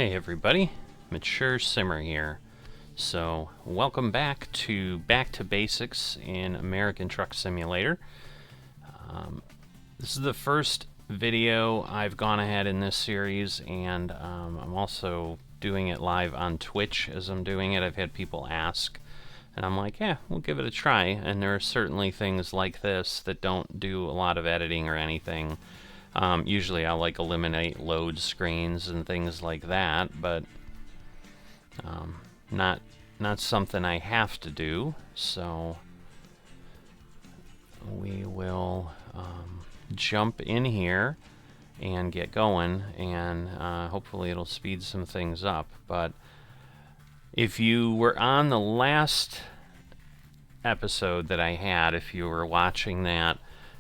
Hey everybody, Mature Simmer here. So, welcome back to Basics in American Truck Simulator. This is the first video I've gone ahead in this series, and I'm also doing it live on Twitch as I'm doing it. I've had people ask, and I'm like, yeah, we'll give it a try. And there are certainly things like this that don't do a lot of editing or anything. Usually I'll eliminate load screens and things like that, but not something I have to do. So we will jump in here and get going, and hopefully it'll speed some things up. But if you were on the last episode that I had, if you were watching that,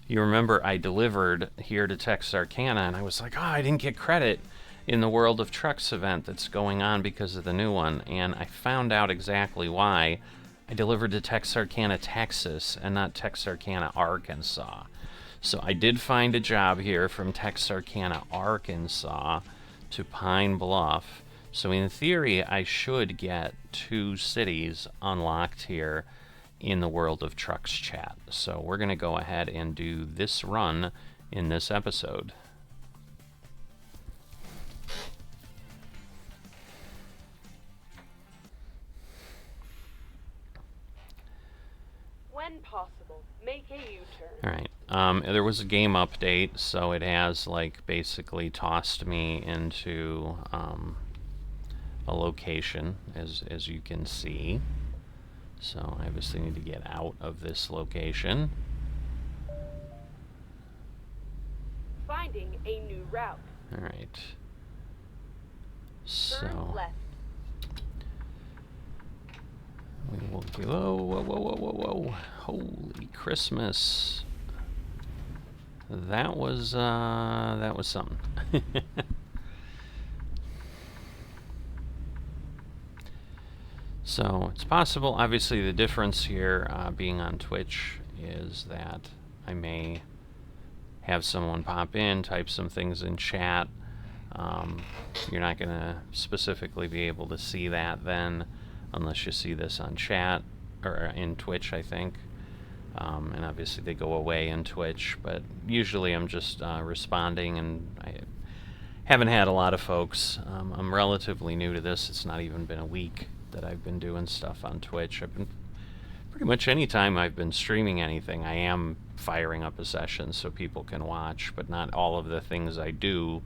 you remember I delivered here to TEXARCANA, and I was like, oh, I didn't get credit in the World of Trucks event that's going on because of the new one. And I found out exactly why. I delivered to Texarkana, Texas, and not Texarkana, Arkansas. So I did find a job here from Texarkana, Arkansas to Pine Bluff. So in theory, I should get 2 cities unlocked here in the World of Trucks chat. So we're going to go ahead and do this run in this episode. When possible, make a U-turn. Alright, there was a game update, so it has basically tossed me into a location, as you can see. So I obviously need to get out of this location. Finding a new route. Alright. Turn So left. we will go. Whoa, whoa, whoa, whoa, whoa, whoa. Holy Christmas. That was something. So it's possible, obviously the difference here being on Twitch is that I may have someone pop in, type some things in chat. You're not going to specifically be able to see that then unless you see this on chat, or in Twitch, I think. And obviously they go away in Twitch, but usually I'm just responding, and I haven't had a lot of folks. I'm relatively new to this. It's not even been a week that I've been doing stuff on Twitch. I've been pretty much any time I've been streaming anything, I am firing up a session so people can watch, but not all of the things I do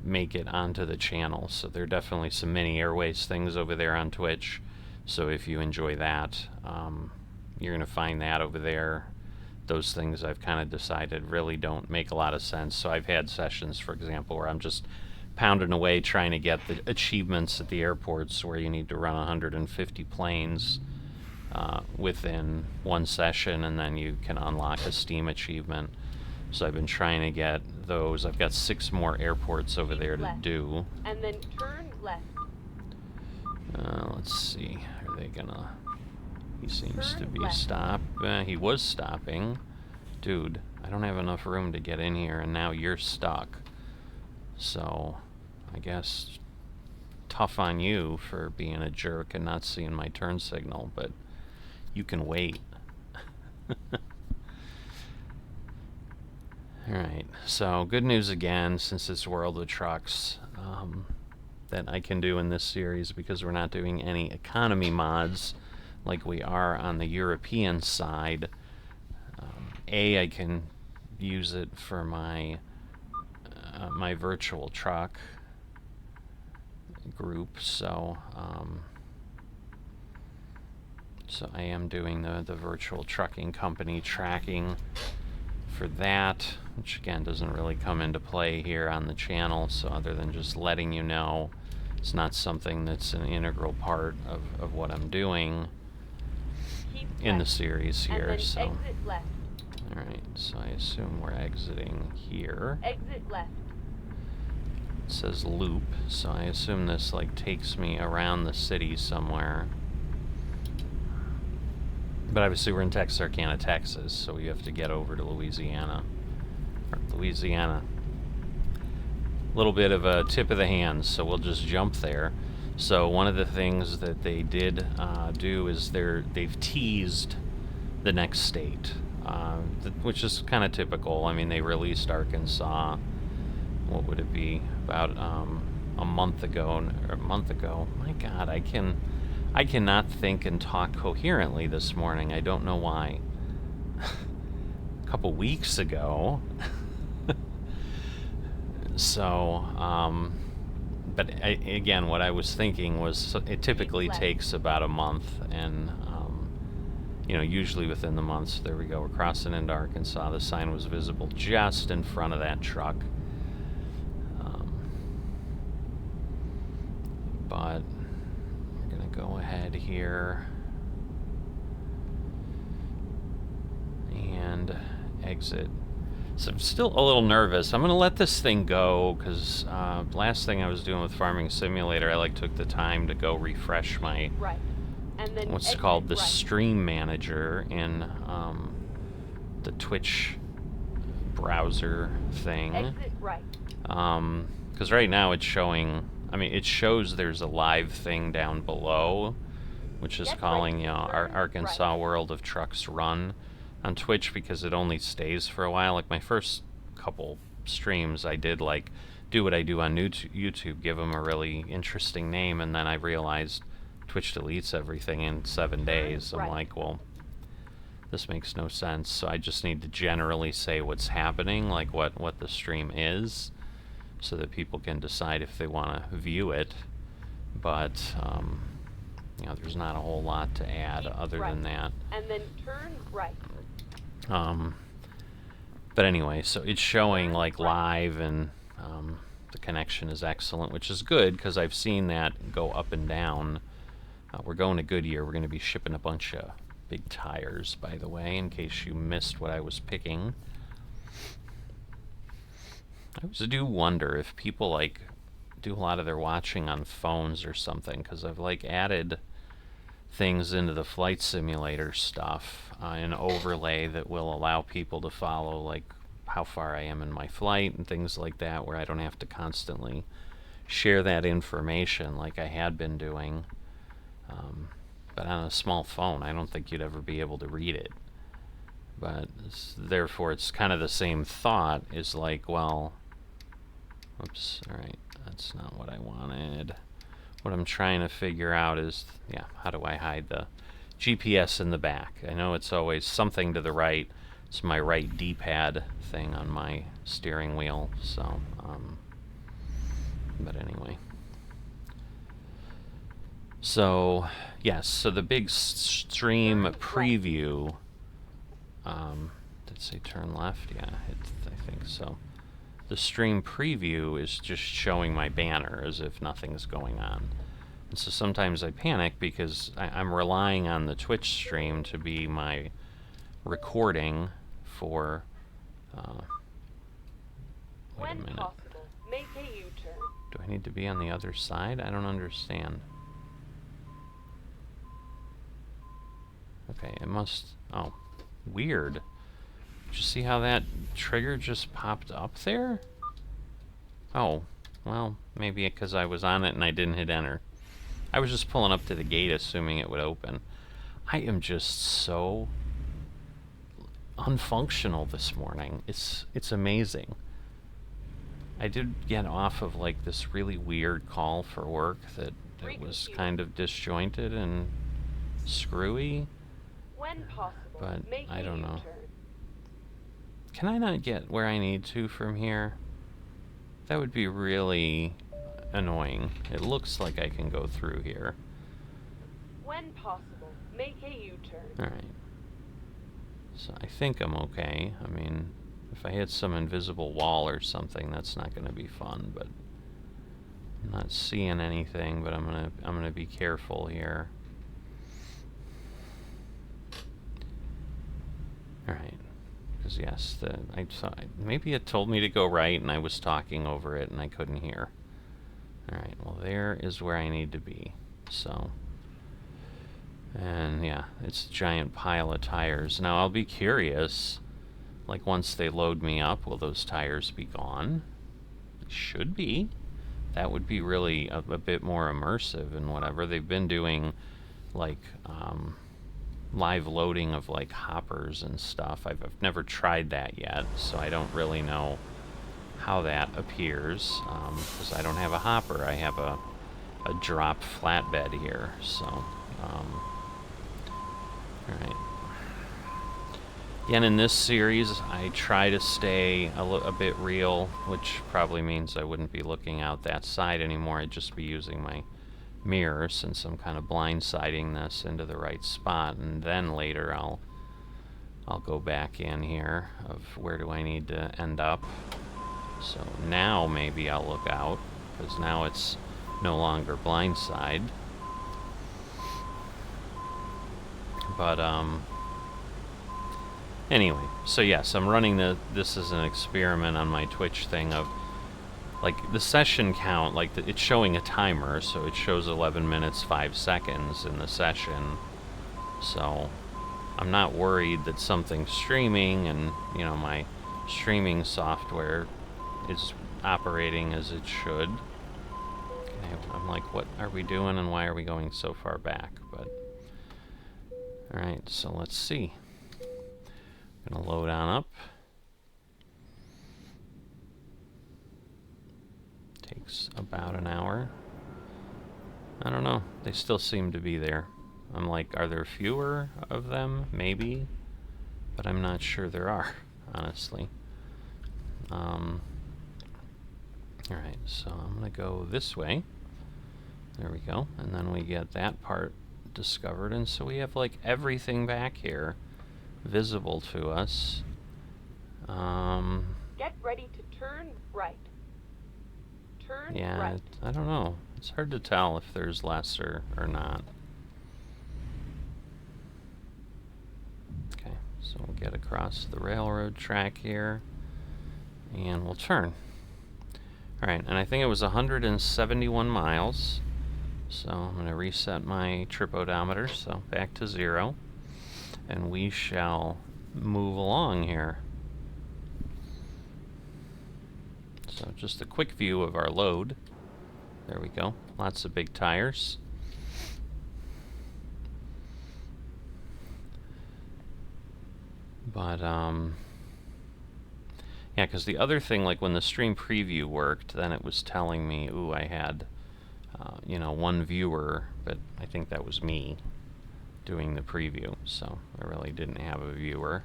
make it onto the channel. So there are definitely some mini airways things over there on Twitch. So if you enjoy that, you're going to find that over there. Those things I've kind of decided really don't make a lot of sense. So I've had sessions, for example, where I'm just pounding away trying to get the achievements at the airports where you need to run 150 planes within one session, and then you can unlock a Steam achievement. So I've been trying to get those. I've got 6 more airports over there to do. And then turn left. Let's see. Are they gonna... He seems to be left. he was stopping. Dude, I don't have enough room to get in here, and now you're stuck. So, I guess tough on you for being a jerk and not seeing my turn signal, but you can wait. Alright, so good news again, since it's World of Trucks, that I can do in this series, because we're not doing any economy mods like we are on the European side. I can use it for my my virtual truck group, so so I am doing the virtual trucking company tracking for that, which again doesn't really come into play here on the channel. So other than just letting you know, it's not something that's an integral part of what I'm doing in the series here. And then so exit left. alright, so I assume we're exiting here. Exit left. It says loop, so I assume this takes me around the city somewhere. But obviously we're in Texarkana, Texas, so we have to get over to Louisiana. Or Louisiana. little bit of a tip of the hand, so we'll just jump there. So one of the things that they did do is they've teased the next state, which is kind of typical. I mean, they released Arkansas, what would it be, about a month ago. My God, I cannot think and talk coherently this morning. I don't know why. A couple weeks ago. So, but again, what I was thinking was it typically takes about a month, and usually within the months. There we go. We're crossing into Arkansas. The sign was visible just in front of that truck. But we're gonna go ahead here and exit. So I'm still a little nervous. I'm going to let this thing go because last thing I was doing with Farming Simulator, I took the time to go refresh my what's called the stream manager in the Twitch browser thing. Because right now it's showing, it shows there's a live thing down below, which is calling, our Arkansas World of Trucks Run on Twitch, because it only stays for a while. Like my first couple streams, I did do what I do on YouTube, give them a really interesting name, and then I realized Twitch deletes everything in 7 days. I'm like, well, this makes no sense. So I just need to generally say what's happening, like what the stream is, so that people can decide if they want to view it. But there's not a whole lot to add other than that. And then turn right. But anyway, so it's showing live, and the connection is excellent, which is good because I've seen that go up and down. We're going to Goodyear. We're going to be shipping a bunch of big tires, by the way, in case you missed what I was picking. I always do wonder if people do a lot of their watching on phones or something, because I've added things into the flight simulator stuff, an overlay that will allow people to follow how far I am in my flight and things like that, where I don't have to constantly share that information like I had been doing. But on a small phone, I don't think you'd ever be able to read it. But therefore, it's kind of the same thought, is well, oops, alright, that's not what I wanted. What I'm trying to figure out is, how do I hide the GPS in the back? I know it's always something to the right. It's my right D-pad thing on my steering wheel, so, but anyway. So, yes, so the big stream preview, did it say turn left? Yeah, I think so. The stream preview is just showing my banner as if nothing's going on. And so sometimes I panic because I'm relying on the Twitch stream to be my recording for, wait a minute. Possible, make a U-turn. Do I need to be on the other side? I don't understand. Okay, it must, oh, weird. Did you see how that trigger just popped up there? Oh, well, maybe because I was on it and I didn't hit enter. I was just pulling up to the gate assuming it would open. I am just so unfunctional this morning. It's amazing. I did get off of this really weird call for work that was kind of disjointed and screwy. When possible, But make I a don't know. U-turn. Can I not get where I need to from here? That would be really annoying. It looks like I can go through here. When possible, make a U-turn. Alright. So I think I'm okay. I mean, if I hit some invisible wall or something, that's not going to be fun, but I'm not seeing anything, but I'm gonna be careful here. Alright. Because yes, maybe it told me to go right and I was talking over it and I couldn't hear. Alright, well there is where I need to be. So, and yeah, it's a giant pile of tires. Now I'll be curious, once they load me up, will those tires be gone? Should be. That would be really a bit more immersive and whatever. They've been doing like live loading of like hoppers and stuff. I've never tried that yet, so I don't really know how that appears, because I don't have a hopper. I have a drop flatbed here, so alright. Again, in this series, I try to stay a bit real, which probably means I wouldn't be looking out that side anymore. I'd just be using my mirror, since I'm kind of blindsiding this into the right spot, and then later I'll go back in here of where do I need to end up. So now maybe I'll look out, because now it's no longer blindside. But anyway, so yes, I'm running this as an experiment on my Twitch thing of, like, the session count, like, it's showing a timer, so it shows 11 minutes, 5 seconds in the session. So I'm not worried that something's streaming and, you know, my streaming software is operating as it should. Okay, I'm like, what are we doing and why are we going so far back? But alright, so let's see. I'm gonna load on up. Takes about an hour. I don't know. They still seem to be there. I'm like, are there fewer of them? Maybe. But I'm not sure there are, honestly. Alright, so I'm gonna go this way. There we go. And then we get that part discovered. And so we have, like, everything back here visible to us. Get ready to turn right. Turn Yeah, right. I don't know. It's hard to tell if there's less or not. Okay, so we'll get across the railroad track here, and we'll turn. Alright, and I think it was 171 miles. So I'm going to reset my trip odometer, so back to 0. And we shall move along here. So just a quick view of our load. There we go. Lots of big tires. But, yeah, because the other thing, like when the stream preview worked, then it was telling me, ooh, I had, you know, 1 viewer, but I think that was me doing the preview, so I really didn't have a viewer.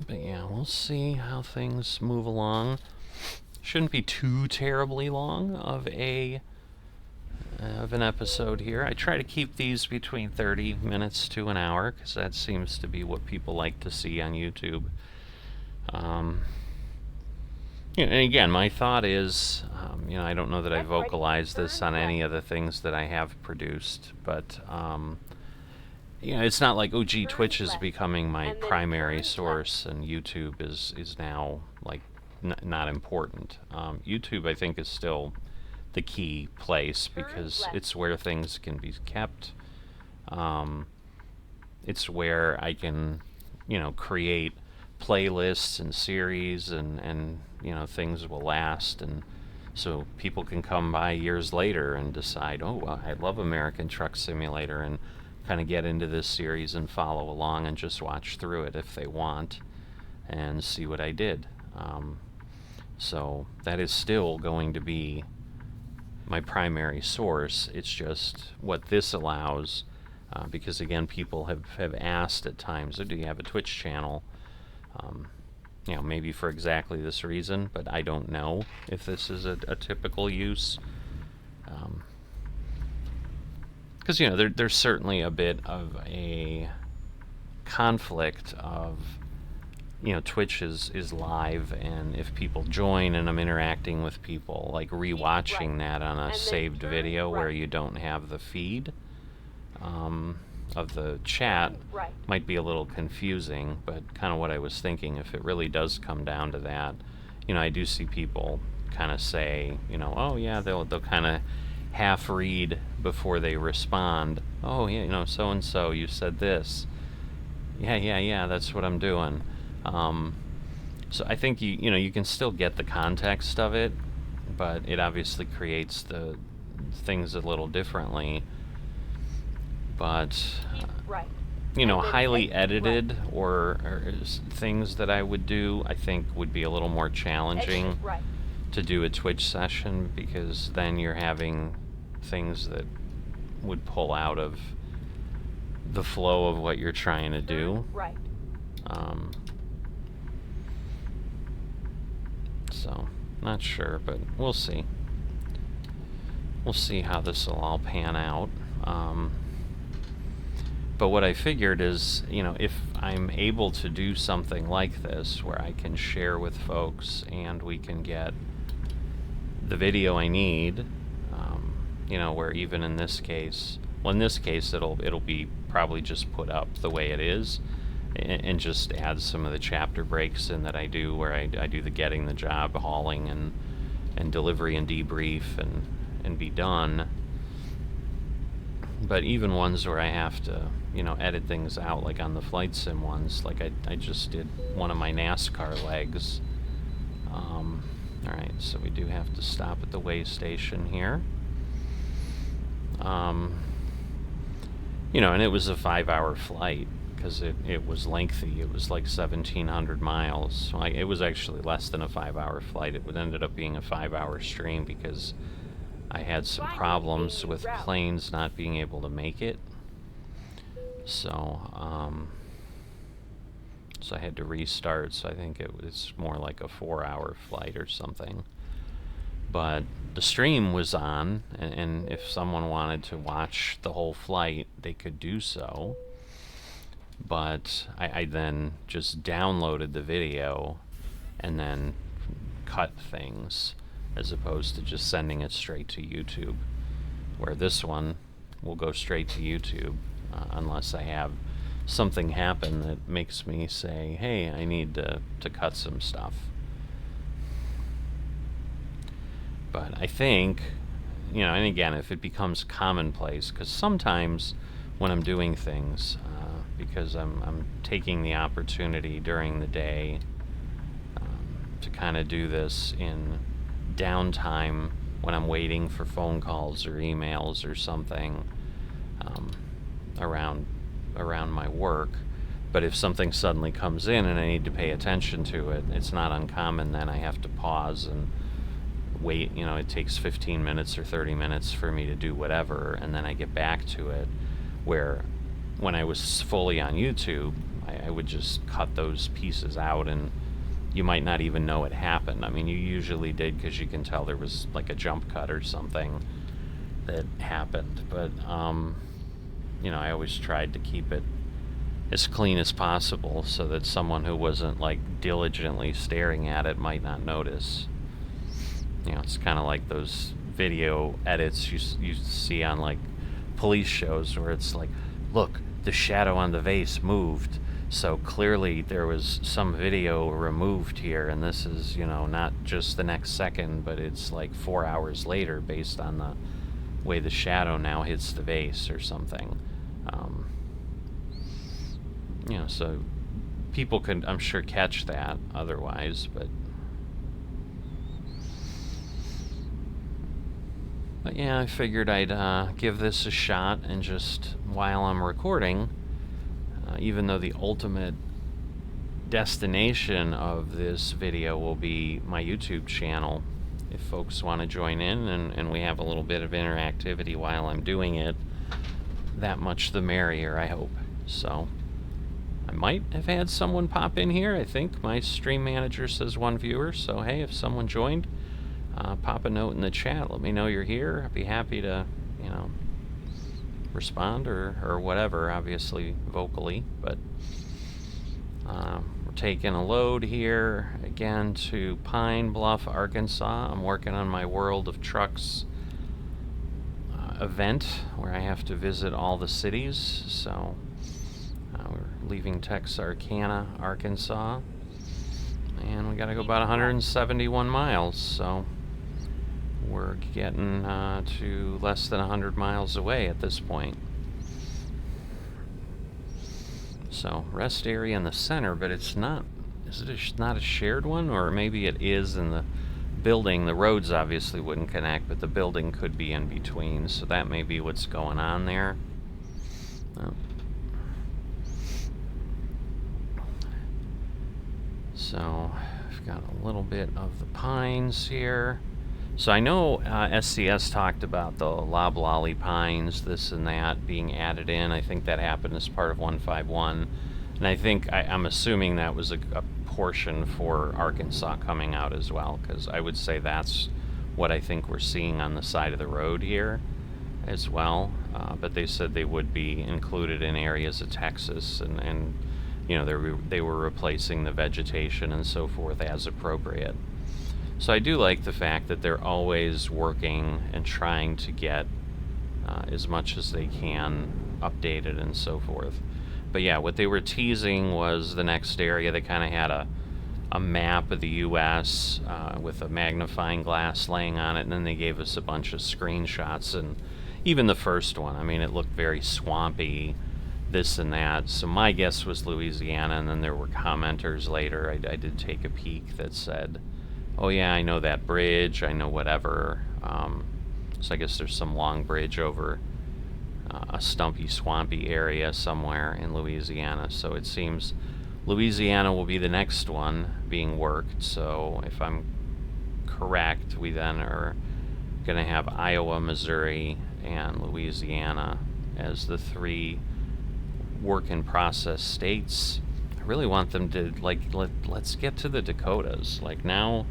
But yeah, we'll see how things move along. Shouldn't be too terribly long of an episode here. I try to keep these between 30 minutes to an hour, because that seems to be what people like to see on YouTube. Yeah, and again, my thought is, you know, I don't know that I vocalized this on any of the things that I have produced, but, you know, it's not like, oh, gee, Twitch is becoming my primary source, and YouTube is now, like, not important. YouTube, I think, is still the key place, because it's where things can be kept. It's where I can, you know, create playlists and series, and you know, things will last, and so people can come by years later and decide, oh, well, I love American Truck Simulator, and kind of get into this series and follow along and just watch through it if they want and see what I did. So that is still going to be my primary source. It's just what this allows, because again, people have asked at times, oh, do you have a Twitch channel? You know, maybe for exactly this reason, but I don't know if this is a typical use. Because, you know, there's certainly a bit of a conflict of, you know, Twitch is live, and if people join and I'm interacting with people, like rewatching that on a saved video where you don't have the feed of the chat might be a little confusing, but kind of what I was thinking, if it really does come down to that, you know, I do see people kind of say, you know, oh yeah, they'll kind of half read before they respond. Oh yeah, you know, so and so, you said this. Yeah, that's what I'm doing. So I think you can still get the context of it, but it obviously creates the things a little differently. But Right. highly edited or things that I would do, I think would be a little more challenging Right. to do a Twitch session, because then you're having things that would pull out of the flow of what you're trying to do. Right. So, not sure, but we'll see. We'll see how this will all pan out. But what I figured is, if I'm able to do something like this, where I can share with folks and we can get the video I need, where even in this case, it'll be probably just put up the way it is, and just add some of the chapter breaks in that I do, where I do the getting the job, hauling, and delivery and debrief, and be done. But even ones where I have to, edit things out, like on the flight sim ones, like I just did one of my NASCAR legs. Alright, so we do have to stop at the way station here. And it was a 5-hour flight, because it was lengthy. It was like 1,700 miles. So it was actually less than a 5-hour flight. It ended up being a 5-hour stream, because I had some problems with planes not being able to make it. So I had to restart. So I think it was more like a 4-hour flight or something. But the stream was on, and if someone wanted to watch the whole flight, they could do so. But I then just downloaded the video and then cut things, as opposed to just sending it straight to YouTube, where this one will go straight to YouTube, unless I have something happen that makes me say, hey, I need to cut some stuff. But I think, and again, if it becomes commonplace, because sometimes when I'm doing things, because I'm taking the opportunity during the day to kind of do this in downtime when I'm waiting for phone calls or emails or something around my work. But if something suddenly comes in and I need to pay attention to it, it's not uncommon then I have to pause and wait. It takes 15 minutes or 30 minutes for me to do whatever, and then I get back to it. Where when I was fully on YouTube, I would just cut those pieces out, and you might not even know it happened. I mean, you usually did, because you can tell there was like a jump cut or something that happened. But I always tried to keep it as clean as possible, so that someone who wasn't like diligently staring at it might not notice. It's kind of like those video edits you see on like police shows, where it's like, look, the shadow on the vase moved, so clearly there was some video removed here, and this is, not just the next second, but it's like 4 hours later, based on the way the shadow now hits the vase or something. So people could, I'm sure, catch that otherwise, but yeah, I figured I'd give this a shot, and just while I'm recording, even though the ultimate destination of this video will be my YouTube channel, if folks want to join in and we have a little bit of interactivity while I'm doing it, that much the merrier, I hope. So I might have had someone pop in here. I think my stream manager says 1 viewer, so hey, if someone joined, pop a note in the chat. Let me know you're here. I'd be happy to, respond or whatever, obviously vocally. But we're taking a load here again to Pine Bluff, Arkansas. I'm working on my World of Trucks event, where I have to visit all the cities. So we're leaving TEXARCANA, Arkansas, and we got to go about 171 miles. So we're getting to less than 100 miles away at this point. So rest area in the center, but it's not is it not a shared one? Or maybe it is in the building. The roads obviously wouldn't connect, but the building could be in between, so that may be what's going on there. Oh. So I've got a little bit of the pines here. So I know SCS talked about the loblolly pines, this and that, being added in. I think that happened as part of 151. And I think, I'm assuming that was a portion for Arkansas coming out as well, because I would say that's what I think we're seeing on the side of the road here as well. But they said they would be included in areas of Texas, and you know, they were replacing the vegetation and so forth as appropriate. So I do like the fact that they're always working and trying to get as much as they can updated and so forth. But yeah, what they were teasing was the next area. They kind of had a map of the U.S. With a magnifying glass laying on it, and then they gave us a bunch of screenshots. And even the first one, I mean, it looked very swampy, this and that. So my guess was Louisiana, and then there were commenters later. I did take a peek that said, oh yeah, I know that bridge, I know whatever. So I guess there's some long bridge over a stumpy, swampy area somewhere in Louisiana. So it seems Louisiana will be the next one being worked. So if I'm correct, we then are going to have Iowa, Missouri, and Louisiana as the 3 work in process states. I really want them to, like, let's get to the Dakotas. Like, now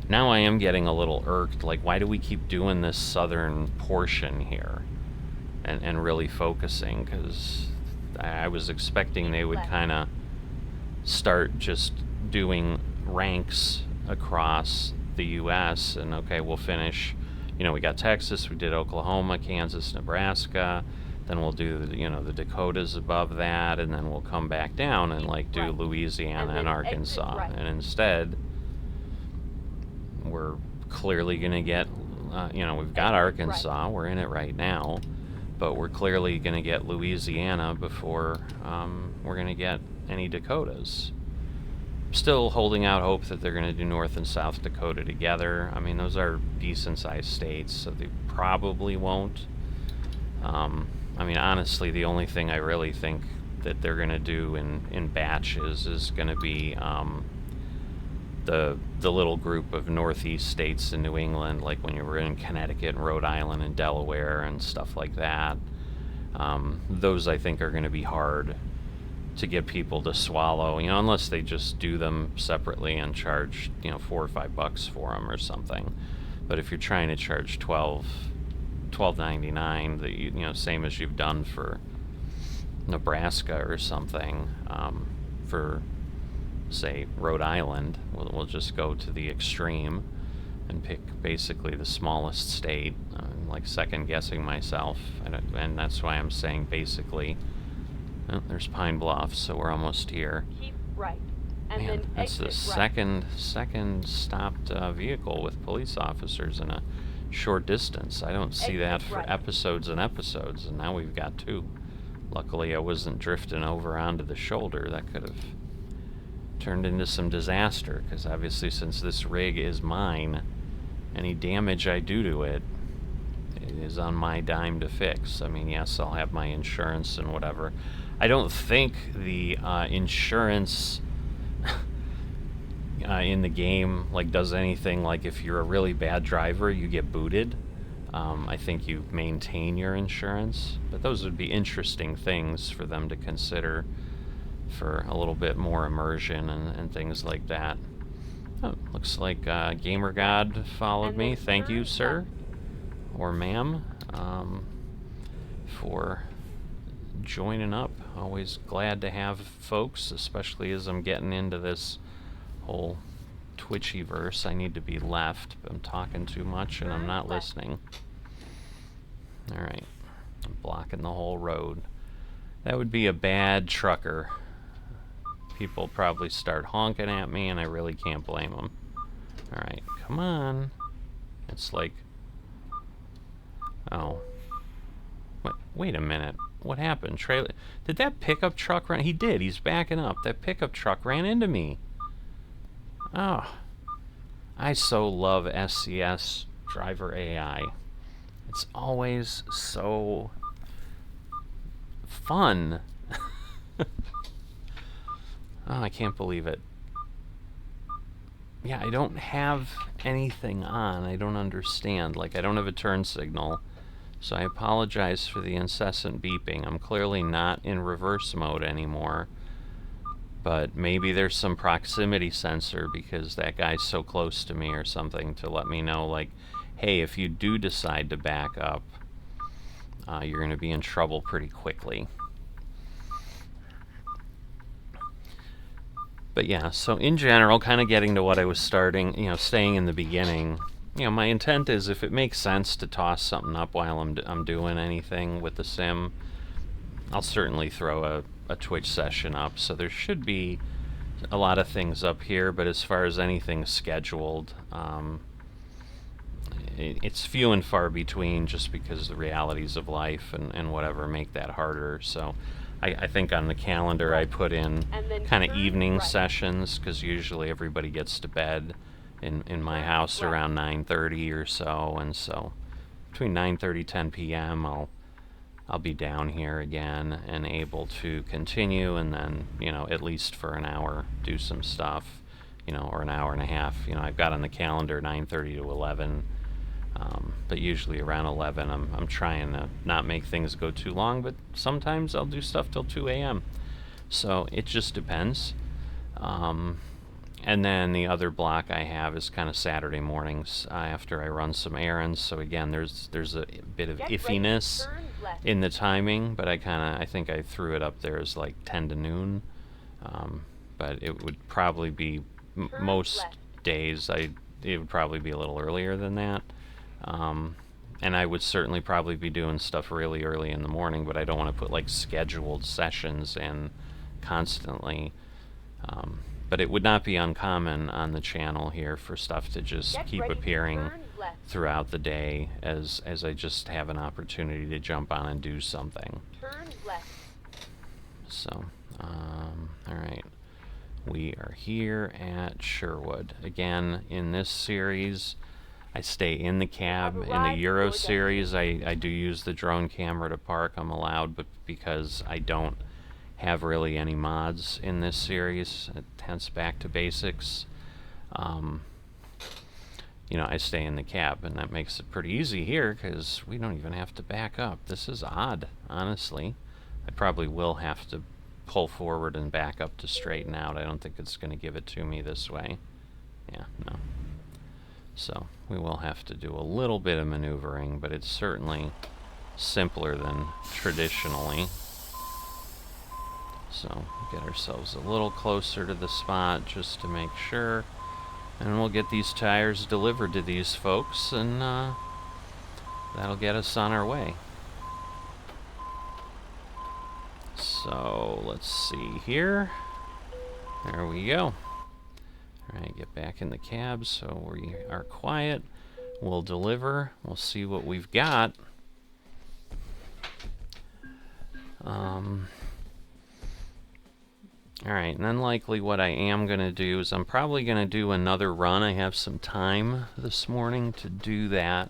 I am getting a little irked. Like, why do we keep doing this southern portion here and really focusing? Because I was expecting they would kind of start just doing ranks across the U.S. and, okay, we'll finish, you know, we got Texas, we did Oklahoma, Kansas, Nebraska, then we'll do, you know, the Dakotas above that, and then we'll come back down and, like, do Louisiana and Arkansas. And instead, we're clearly going to get, you know, we've got Arkansas, we're in it right now, but we're clearly going to get Louisiana before we're going to get any Dakotas. Still holding out hope that they're going to do North and South Dakota together. I mean, those are decent-sized states, so they probably won't. I mean, honestly, the only thing I really think that they're going to do in batches is going to be the little group of northeast states in New England, like when you were in Connecticut and Rhode Island and Delaware and stuff like that. Those, I think, are going to be hard to get people to swallow, you know, unless they just do them separately and charge, you know, $4 or $5 for them or something. But if you're trying to charge $12.99, that you know, same as you've done for Nebraska or something, for say Rhode Island, we'll just go to the extreme and pick basically the smallest state. I'm like second guessing myself, and that's why I'm saying basically. Oh, there's Pine Bluff, so we're almost here. Keep right. And Man, then that's the exit second stopped vehicle with police officers in a short distance. I don't see that for episodes and episodes, and now we've got 2. Luckily, I wasn't drifting over onto the shoulder. That could have turned into some disaster, because obviously, since this rig is mine, any damage I do to it is on my dime to fix. I mean, yes, I'll have my insurance and whatever. I don't think the insurance in the game like does anything. Like if you're a really bad driver, you get booted. I think you maintain your insurance, but those would be interesting things for them to consider for a little bit more immersion and things like that. Oh, looks like Gamer God followed me. Thank you, sir, or ma'am, for joining up. Always glad to have folks, especially as I'm getting into this whole Twitchy verse. I need to be left. I'm talking too much and I'm not listening. Alright. I'm blocking the whole road. That would be a bad trucker. People probably start honking at me and I really can't blame them. Alright, come on. It's like... Oh. Wait a minute. What happened? Trailer? Did that pickup truck run? He did. He's backing up. That pickup truck ran into me. Oh, I so love SCS driver AI. It's always so fun. Oh, I can't believe it. Yeah, I don't have anything on. I don't understand. Like, I don't have a turn signal. So I apologize for the incessant beeping. I'm clearly not in reverse mode anymore. But maybe there's some proximity sensor because that guy's so close to me or something to let me know, like, hey, if you do decide to back up, you're going to be in trouble pretty quickly. But yeah, so in general, kind of getting to what I was staying in the beginning, my intent is if it makes sense to toss something up while I'm doing anything with the sim, I'll certainly throw a Twitch session up. So there should be a lot of things up here, but as far as anything scheduled, it's few and far between just because the realities of life and whatever make that harder. So I think on the calendar I put in kind of evening sessions because usually everybody gets to bed in my house around 9:30 or so, and so between 9:30 10 p.m. I'll be down here again and able to continue, and then at least for an hour do some stuff, or an hour and a half. I've got on the calendar 9:30 to 11. But usually around 11 I'm trying to not make things go too long, but sometimes I'll do stuff till 2 a.m. So it just depends. And then the other block I have is kind of Saturday mornings after I run some errands. So again, there's a bit of iffiness in the timing, but I think I threw it up there as like 10 to noon. But it would probably be most days it would probably be a little earlier than that. And I would certainly probably be doing stuff really early in the morning, but I don't want to put like scheduled sessions in constantly. But it would not be uncommon on the channel here for stuff to just keep appearing throughout the day as I just have an opportunity to jump on and do something. Turn left. So, alright. We are here at Sherwood. Again, in this series, I stay in the cab. In the Euro series, I do use the drone camera to park. I'm allowed, but because I don't have really any mods in this series, hence back to basics, I stay in the cab, and that makes it pretty easy here because we don't even have to back up. This is odd, honestly. I probably will have to pull forward and back up to straighten out. I don't think it's going to give it to me this way. Yeah, no. So we will have to do a little bit of maneuvering, but it's certainly simpler than traditionally. So get ourselves a little closer to the spot just to make sure, and we'll get these tires delivered to these folks, and that'll get us on our way. So let's see here. There we go. Alright, get back in the cab so we are quiet. We'll deliver. We'll see what we've got. Alright, and then likely what I am going to do is I'm probably going to do another run. I have some time this morning to do that.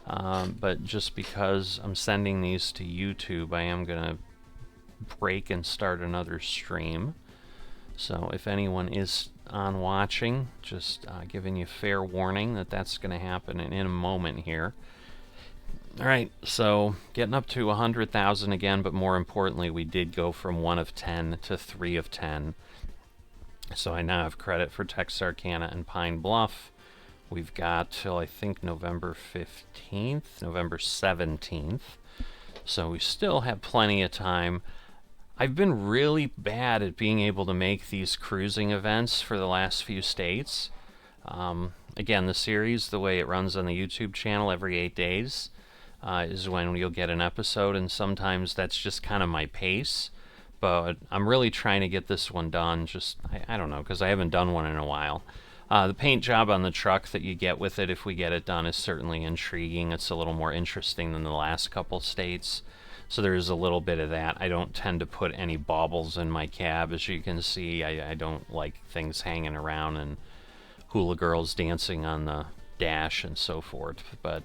But just because I'm sending these to YouTube, I am going to break and start another stream. So if anyone is on watching, just giving you fair warning that that's going to happen in a moment here. Alright, so getting up to 100,000 again, but more importantly, we did go from 1 of 10 to 3 of 10. So I now have credit for TEXARCANA and Pine Bluff. We've got till I think November 15th, November 17th. So we still have plenty of time. I've been really bad at being able to make these cruising events for the last few states. Again, the series, the way it runs on the YouTube channel every 8 days, is when you'll get an episode, and sometimes that's just kind of my pace. But I'm really trying to get this one done, just, I don't know, because I haven't done one in a while. The paint job on the truck that you get with it, if we get it done, is certainly intriguing. It's a little more interesting than the last couple states. So there's a little bit of that. I don't tend to put any baubles in my cab, as you can see. I don't like things hanging around and hula girls dancing on the dash and so forth. But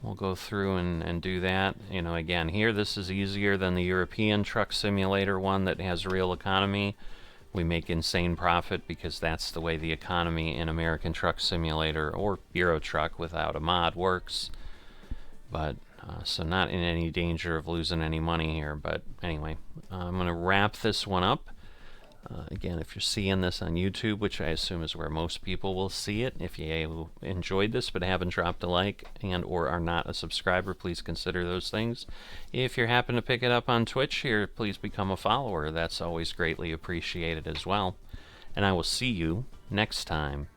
we'll go through and do that. You know, again, here this is easier than the European Truck Simulator one that has real economy. We make insane profit because that's the way the economy in American Truck Simulator or Euro Truck without a mod works. But so not in any danger of losing any money here. But anyway, I'm going to wrap this one up. Again, if you're seeing this on YouTube, which I assume is where most people will see it, if you enjoyed this but haven't dropped a like and or are not a subscriber, please consider those things. If you happen to pick it up on Twitch here, please become a follower. That's always greatly appreciated as well. And I will see you next time.